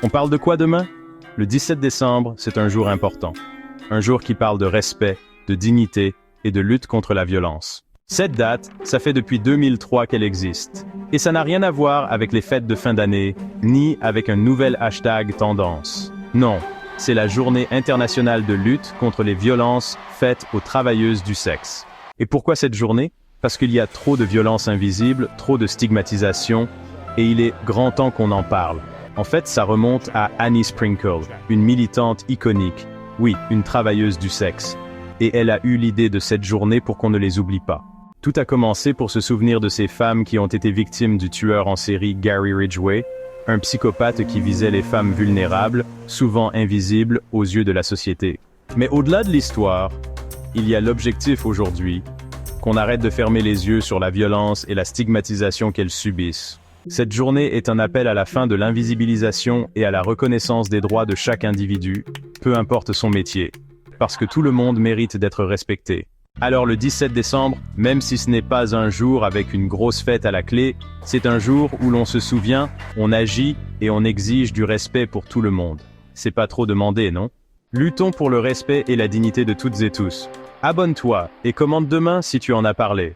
On parle de quoi demain? Le 17 décembre, c'est un jour important. Un jour qui parle de respect, de dignité et de lutte contre la violence. Cette date, ça fait depuis 2003 qu'elle existe. Et ça n'a rien à voir avec les fêtes de fin d'année, ni avec un nouvel hashtag tendance. Non, c'est la journée internationale de lutte contre les violences faites aux travailleuses du sexe. Et pourquoi cette journée? Parce qu'il y a trop de violences invisibles, trop de stigmatisation, et il est grand temps qu'on en parle. En fait, ça remonte à Annie Sprinkle, une militante iconique, oui, une travailleuse du sexe. Et elle a eu l'idée de cette journée pour qu'on ne les oublie pas. Tout a commencé pour se souvenir de ces femmes qui ont été victimes du tueur en série Gary Ridgway, un psychopathe qui visait les femmes vulnérables, souvent invisibles aux yeux de la société. Mais au-delà de l'histoire, il y a l'objectif aujourd'hui, qu'on arrête de fermer les yeux sur la violence et la stigmatisation qu'elles subissent. Cette journée est un appel à la fin de l'invisibilisation et à la reconnaissance des droits de chaque individu, peu importe son métier, parce que tout le monde mérite d'être respecté. Alors le 17 décembre, même si ce n'est pas un jour avec une grosse fête à la clé, c'est un jour où l'on se souvient, on agit et on exige du respect pour tout le monde. C'est pas trop demandé, non? Luttons pour le respect et la dignité de toutes et tous. Abonne-toi et commente demain si tu en as parlé.